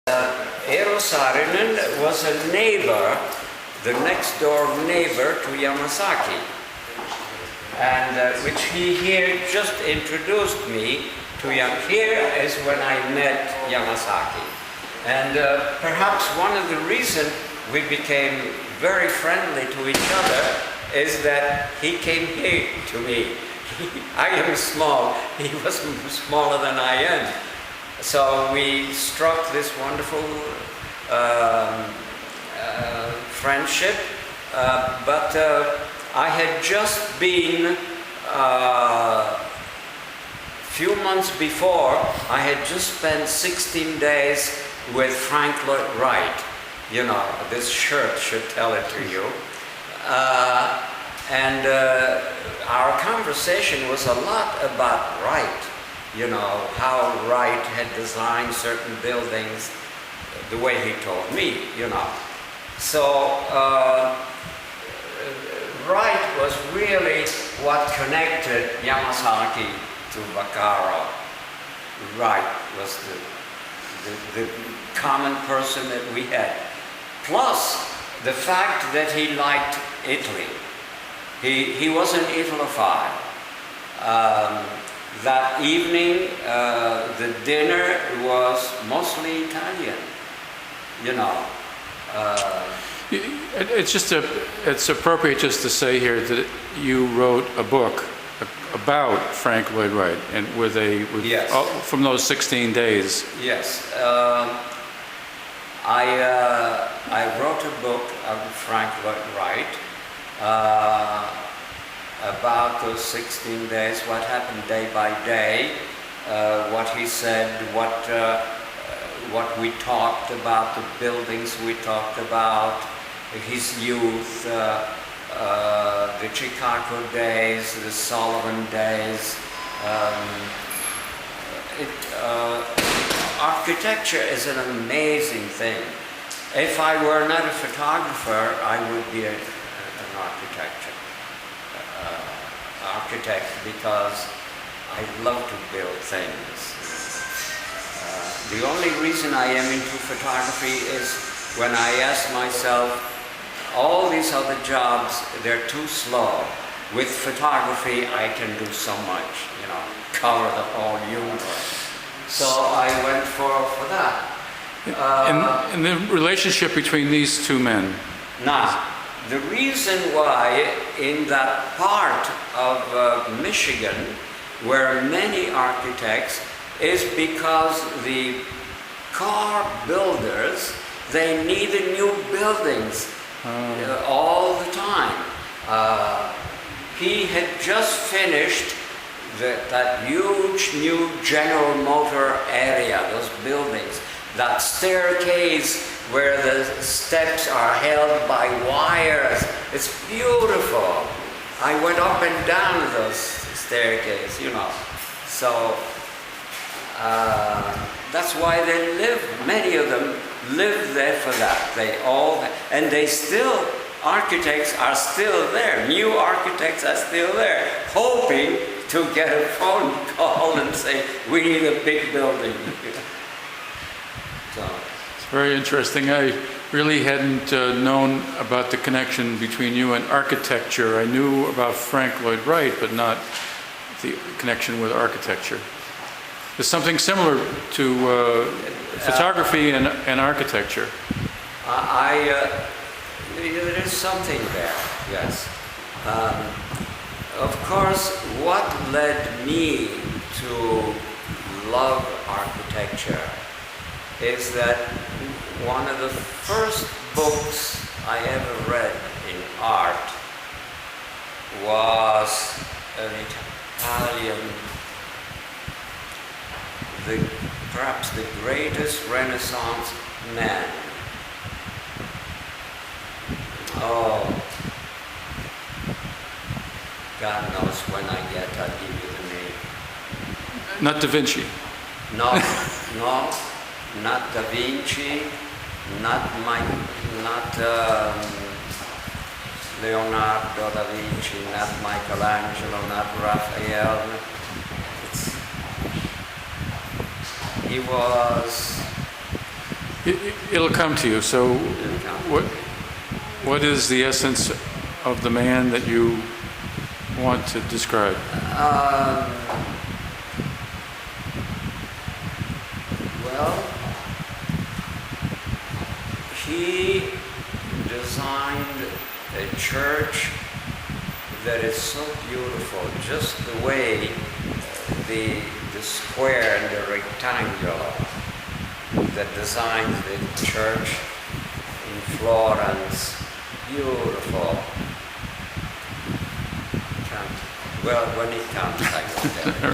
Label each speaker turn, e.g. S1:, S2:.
S1: Eero Saarinen was a neighbor, the next door neighbor to Yamasaki, and which he here just introduced me to. Here is when I met Yamasaki, and perhaps one of the reasons we became very friendly to each other is that he came here to me. I am small, he was smaller than I am. So we struck this wonderful friendship, but I had just been, few months before, I had just spent 16 days with Frank Lloyd Wright. You know, this shirt should tell it to you. And our conversation was a lot about Wright. You know, how Wright had designed certain buildings the way he told me, you know. So Wright was really what connected Yamasaki to Vaccaro. Wright was the common person that we had. Plus the fact that he liked Italy. He was an Italophile. That evening, the dinner was mostly Italian, you know.
S2: It's appropriate just to say here that you wrote a book about Frank Lloyd Wright, and
S1: yes.
S2: From those 16 days.
S1: Yes, I wrote a book of Frank Lloyd Wright. About those 16 days, what happened day by day, what he said, what we talked about, the buildings we talked about, his youth, the Chicago days, the Sullivan days. Architecture is an amazing thing. If I were not a photographer, I would be an architect because I love to build things. The only reason I am into photography is when I ask myself, all these other jobs, they're too slow. With photography, I can do so much, you know, cover the whole universe. So I went for that.
S2: And the relationship between these two men?
S1: Now, the reason why in that part of Michigan were many architects is because the car builders, they needed new buildings all the time. He had just finished that huge new General Motor area, those buildings, that staircase where the steps are held by wires. It's beautiful. I went up and down those staircases, you know. So that's why they live, many of them live there for that. And they still, architects are still there. New architects are still there, hoping to get a phone call and say, we need a big building. So.
S2: Very interesting. I really hadn't known about the connection between you and architecture. I knew about Frank Lloyd Wright, but not the connection with architecture. There's something similar to photography and architecture.
S1: There is something there, yes. Of course, what led me to love architecture is that one of the first books I ever read in art was an Italian, perhaps the greatest Renaissance man. Oh, God knows when I get, I'll give you the name.
S2: Not Da Vinci.
S1: No, not Da Vinci, not Leonardo da Vinci, not Michelangelo, not Raphael. He was
S2: It'll come to you. So what is the essence of the man that you want to describe?
S1: Well, he designed a church that is so beautiful, just the way the square and the rectangle that designed the church in Florence. Beautiful. Well, when it comes, I will tell you.